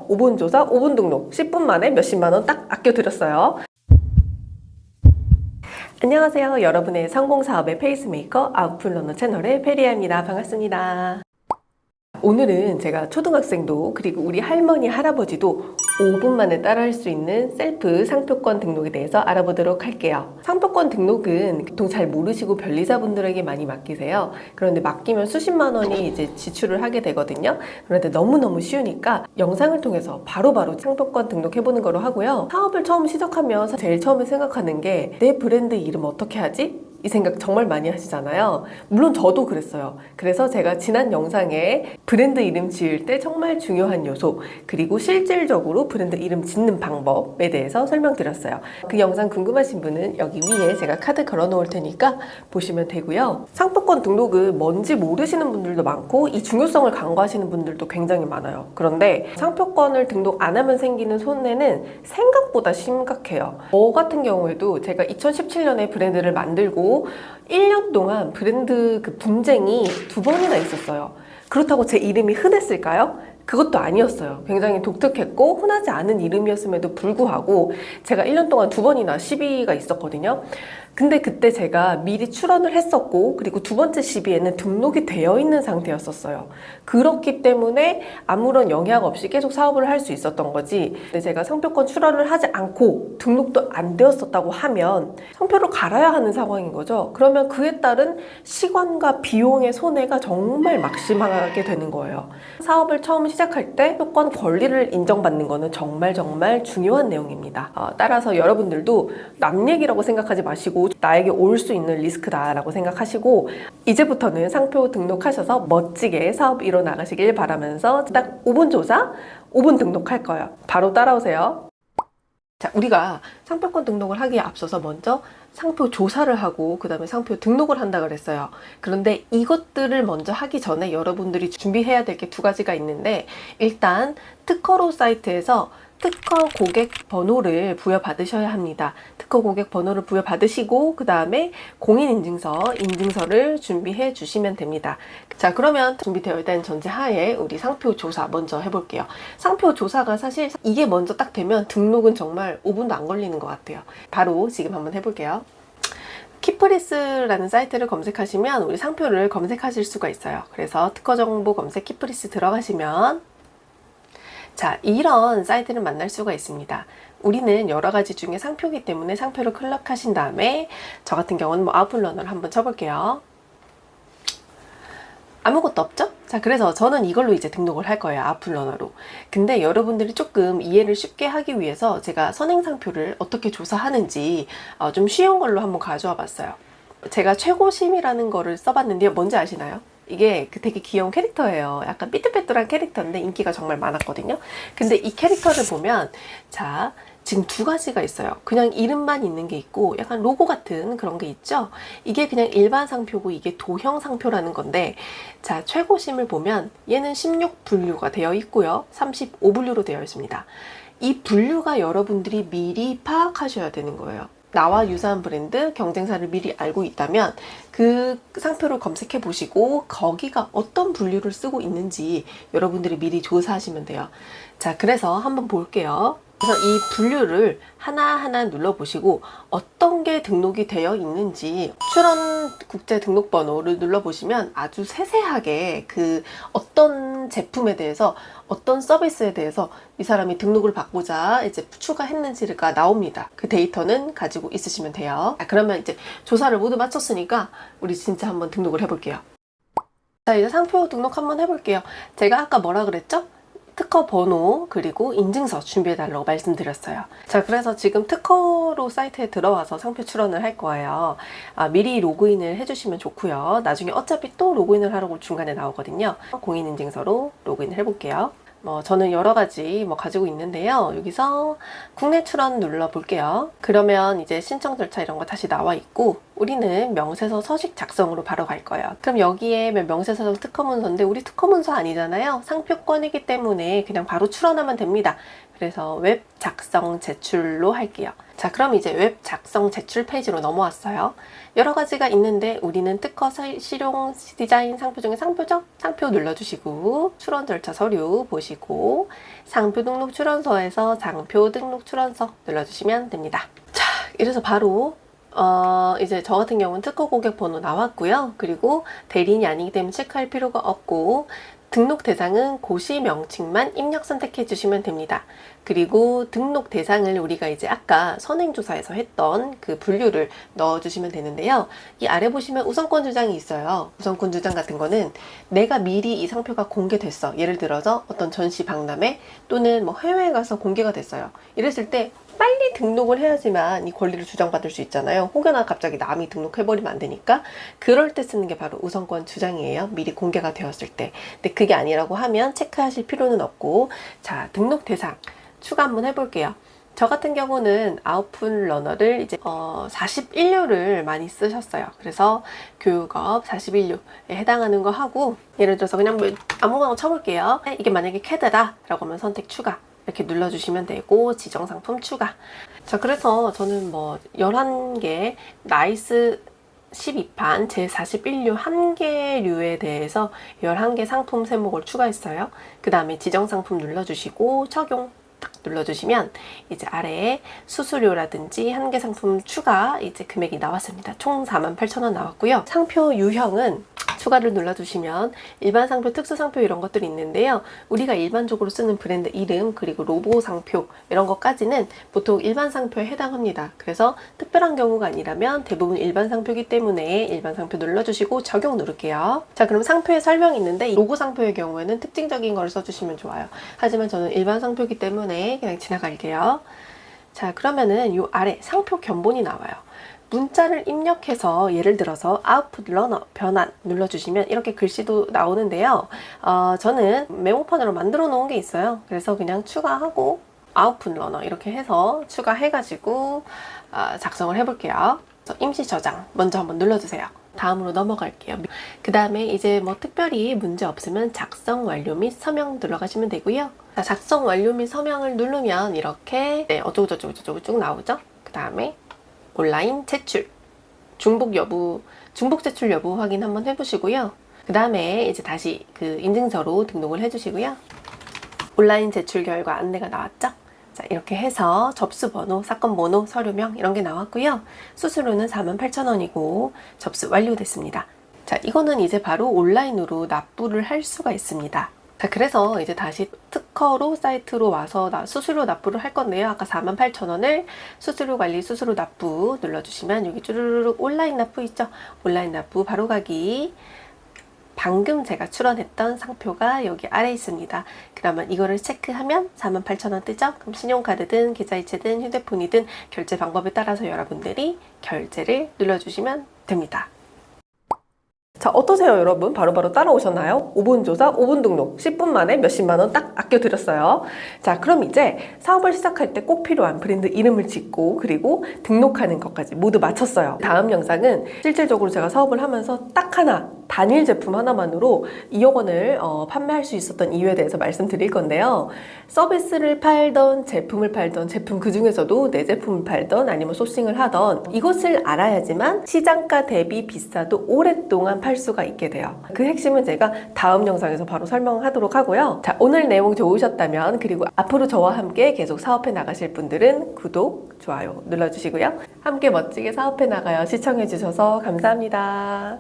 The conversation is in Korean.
5분 조사, 5분 등록, 10분 만에 몇십만 원 딱 아껴드렸어요. 안녕하세요. 여러분의 성공사업의 페이스메이커 아웃풀러너 채널의 페리아입니다. 반갑습니다. 오늘은 제가 초등학생도 그리고 우리 할머니, 할아버지도 5분 만에 따라할 수 있는 셀프 상표권 등록에 대해서 알아보도록 할게요. 상표권 등록은 보통 잘 모르시고 변리사분들에게 많이 맡기세요. 그런데 맡기면 수십만 원이 이제 지출을 하게 되거든요. 그런데 너무너무 쉬우니까 영상을 통해서 바로바로 상표권 등록해보는 거로 하고요. 사업을 처음 시작하면 제일 처음에 생각하는 게 내 브랜드 이름 어떻게 하지? 이 생각 정말 많이 하시잖아요. 물론 저도 그랬어요. 그래서 제가 지난 영상에 브랜드 이름 지을 때 정말 중요한 요소, 그리고 실질적으로 브랜드 이름 짓는 방법에 대해서 설명드렸어요. 그 영상 궁금하신 분은 여기 위에 제가 카드 걸어 놓을 테니까 보시면 되고요. 상표권 등록은 뭔지 모르시는 분들도 많고 이 중요성을 간과하시는 분들도 굉장히 많아요. 그런데 상표권을 등록 안 하면 생기는 손해는 생각보다 심각해요. 저 같은 경우에도 제가 2017년에 브랜드를 만들고 1년 동안 브랜드 그 분쟁이 2번이나 있었어요. 그렇다고 제 이름이 흔했을까요? 그것도 아니었어요. 굉장히 독특했고 흔하지 않은 이름이었음에도 불구하고 제가 1년 동안 2번이나 시비가 있었거든요. 근데 그때 제가 미리 출원을 했었고 그리고 두 번째 시비에는 등록이 되어 있는 상태였었어요. 그렇기 때문에 아무런 영향 없이 계속 사업을 할 수 있었던 거지. 근데 제가 상표권 출원을 하지 않고 등록도 안 되었었다고 하면 상표를 갈아야 하는 상황인 거죠. 그러면 그에 따른 시간과 비용의 손해가 정말 막심하게 되는 거예요. 사업을 처음 시작할 때 상표권 권리를 인정받는 거는 정말 중요한 내용입니다. 따라서 여러분들도 남 얘기라고 생각하지 마시고 나에게 올 수 있는 리스크다 라고 생각하시고 이제부터는 상표 등록하셔서 멋지게 사업 이뤄 나가시길 바라면서 딱 5분 조사, 5분 등록할 거예요. 바로 따라오세요. 자, 우리가 상표권 등록을 하기에 앞서서 먼저 상표 조사를 하고 그 다음에 상표 등록을 한다 그랬어요. 그런데 이것들을 먼저 하기 전에 여러분들이 준비해야 될 게 두 가지가 있는데, 일단 특허로 사이트에서 특허 고객 번호를 부여받으셔야 합니다. 특허 고객 번호를 부여받으시고 그 다음에 공인인증서를 준비해 주시면 됩니다. 자, 그러면 준비되어 있다는 전제하에 우리 상표 조사 먼저 해볼게요. 상표 조사가 사실 이게 먼저 딱 되면 등록은 정말 5분도 안 걸리는 것 같아요. 바로 지금 한번 해볼게요. 키프리스라는 사이트를 검색하시면 우리 상표를 검색하실 수가 있어요. 그래서 특허 정보 검색 키프리스 들어가시면 자, 이런 사이트를 만날 수가 있습니다. 우리는 여러 가지 중에 상표이기 때문에 상표를 클릭하신 다음에 저 같은 경우는 아웃풀러너를 한번 쳐볼게요. 아무것도 없죠? 자, 그래서 저는 이걸로 이제 등록을 할 거예요. 아웃풀러너로. 근데 여러분들이 조금 이해를 쉽게 하기 위해서 제가 선행상표를 어떻게 조사하는지 좀 쉬운 걸로 한번 가져와 봤어요. 제가 최고심이라는 거를 써봤는데요. 뭔지 아시나요? 이게 되게 귀여운 캐릭터예요. 약간 삐뚤빼뚤한 캐릭터인데 인기가 정말 많았거든요. 근데 이 캐릭터를 보면 자, 지금 두 가지가 있어요. 그냥 이름만 있는 게 있고 약간 로고 같은 그런 게 있죠. 이게 그냥 일반 상표고 이게 도형 상표라는 건데, 자, 최고심을 보면 얘는 16분류가 되어 있고요. 35분류로 되어 있습니다. 이 분류가 여러분들이 미리 파악하셔야 되는 거예요. 나와 유사한 브랜드, 경쟁사를 미리 알고 있다면 그 상표를 검색해 보시고 거기가 어떤 분류를 쓰고 있는지 여러분들이 미리 조사하시면 돼요. 자, 그래서 한번 볼게요. 그래서 이 분류를 하나하나 눌러보시고 어떤 게 등록이 되어 있는지 출원 국제 등록번호를 눌러보시면 아주 세세하게 그 어떤 제품에 대해서 어떤 서비스에 대해서 이 사람이 등록을 받고자 이제 추가했는지가 나옵니다. 그 데이터는 가지고 있으시면 돼요. 그러면 이제 조사를 모두 마쳤으니까 우리 진짜 한번 등록을 해볼게요. 자, 이제 상표 등록 한번 해볼게요. 제가 아까 뭐라 그랬죠? 특허 번호 그리고 인증서 준비해달라고 말씀드렸어요. 자, 그래서 지금 특허로 사이트에 들어와서 상표 출원을 할 거예요. 미리 로그인을 해주시면 좋고요. 나중에 어차피 또 로그인을 하라고 중간에 나오거든요. 공인인증서로 로그인을 해볼게요. 저는 여러 가지 가지고 있는데요. 여기서 국내 출원 눌러 볼게요. 그러면 이제 신청 절차 이런 거 다시 나와 있고 우리는 명세서 서식 작성으로 바로 갈 거예요. 그럼 여기에 명세서 특허문서인데 우리 특허문서 아니잖아요. 상표권이기 때문에 그냥 바로 출원하면 됩니다. 그래서 웹 작성 제출로 할게요. 자, 그럼 이제 웹 작성 제출 페이지로 넘어왔어요. 여러 가지가 있는데 우리는 특허 실용 디자인 상표 중에 상표죠? 상표 눌러주시고 출원 절차 서류 보시고 상표 등록 출원서에서 상표 등록 출원서 눌러주시면 됩니다. 자, 이래서 바로 이제 저 같은 경우는 특허 고객 번호 나왔고요. 그리고 대리인이 아니기 때문에 체크할 필요가 없고 등록 대상은 고시 명칭만 입력 선택해 주시면 됩니다. 그리고 등록 대상을 우리가 이제 아까 선행조사에서 했던 그 분류를 넣어 주시면 되는데요. 이 아래 보시면 우선권 주장이 있어요. 우선권 주장 같은 거는 내가 미리 이 상표가 공개됐어. 예를 들어서 어떤 전시 박람회 또는 뭐 해외에 가서 공개가 됐어요. 이랬을 때 빨리 등록을 해야지만 이 권리를 주장받을 수 있잖아요. 혹여나 갑자기 남이 등록해버리면 안 되니까 그럴 때 쓰는 게 바로 우선권 주장이에요. 미리 공개가 되었을 때. 근데 그게 아니라고 하면 체크하실 필요는 없고, 자, 등록 대상 추가 한번 해볼게요. 저 같은 경우는 아웃풋 러너를 이제 41료를 많이 쓰셨어요. 그래서 교육업 41료에 해당하는 거 하고, 예를 들어서 그냥 뭐 아무거나 쳐볼게요. 이게 만약에 캐드다 라고 하면 선택 추가 이렇게 눌러주시면 되고, 지정상품 추가. 자, 그래서 저는 뭐 11개 나이스 12판 제41류 1개류에 대해서 11개 상품 세목을 추가했어요. 그 다음에 지정상품 눌러주시고 적용 딱 눌러주시면 이제 아래에 수수료라든지 1개 상품 추가 이제 금액이 나왔습니다. 총 48,000원 나왔고요. 상표 유형은 추가를 눌러주시면 일반 상표, 특수 상표 이런 것들이 있는데요. 우리가 일반적으로 쓰는 브랜드 이름 그리고 로고 상표 이런 것까지는 보통 일반 상표에 해당합니다. 그래서 특별한 경우가 아니라면 대부분 일반 상표이기 때문에 일반 상표 눌러주시고 적용 누를게요. 자, 그럼 상표에 설명이 있는데 로고 상표의 경우에는 특징적인 걸 써주시면 좋아요. 하지만 저는 일반 상표이기 때문에 그냥 지나갈게요. 자, 그러면은 요 아래 상표 견본이 나와요. 문자를 입력해서 예를 들어서 아웃풋 러너 변환 눌러주시면 이렇게 글씨도 나오는데요. 저는 메모판으로 만들어 놓은 게 있어요. 그래서 그냥 추가하고 아웃풋 러너 이렇게 해서 추가해가지고 작성을 해볼게요. 그래서 임시 저장 먼저 한번 눌러주세요. 다음으로 넘어갈게요. 그 다음에 이제 뭐 특별히 문제 없으면 작성 완료 및 서명 들어가시면 되고요. 자, 작성 완료 및 서명을 누르면 이렇게 어쩌고저쩌고 쭉 나오죠. 그 다음에 온라인 제출, 중복 제출 여부 확인 한번 해보시고요. 그 다음에 이제 다시 그 인증서로 등록을 해주시고요. 온라인 제출 결과 안내가 나왔죠? 자, 이렇게 해서 접수 번호, 사건 번호, 서류명 이런 게 나왔고요. 수수료는 48,000원이고 접수 완료됐습니다. 자, 이거는 이제 바로 온라인으로 납부를 할 수가 있습니다. 자, 그래서 이제 다시 특허로 사이트로 와서 수수료 납부를 할 건데요. 아까 48,000원을 수수료 관리, 수수료 납부 눌러주시면 여기 쭈르륵 온라인 납부 있죠? 온라인 납부 바로 가기. 방금 제가 출원했던 상표가 여기 아래 있습니다. 그러면 이거를 체크하면 48,000원 뜨죠? 그럼 신용카드든 계좌이체든 휴대폰이든 결제 방법에 따라서 여러분들이 결제를 눌러주시면 됩니다. 자, 어떠세요, 여러분? 바로바로 따라오셨나요? 5분 조사, 5분 등록, 10분 만에 몇십만 원 딱 아껴드렸어요. 자, 그럼 이제 사업을 시작할 때 꼭 필요한 브랜드 이름을 짓고 그리고 등록하는 것까지 모두 마쳤어요. 다음 영상은 실질적으로 제가 사업을 하면서 딱 하나, 단일 제품 하나만으로 2억 원을 판매할 수 있었던 이유에 대해서 말씀드릴 건데요. 서비스를 팔던 제품을 팔던 제품 그 중에서도 내 제품을 팔던 아니면 소싱을 하던 이것을 알아야지만 시장가 대비 비싸도 오랫동안 팔 수가 있게 돼요. 그 핵심은 제가 다음 영상에서 바로 설명하도록 하고요. 자, 오늘 내용 좋으셨다면 그리고 앞으로 저와 함께 계속 사업해 나가실 분들은 구독, 좋아요 눌러주시고요. 함께 멋지게 사업해 나가요. 시청해 주셔서 감사합니다.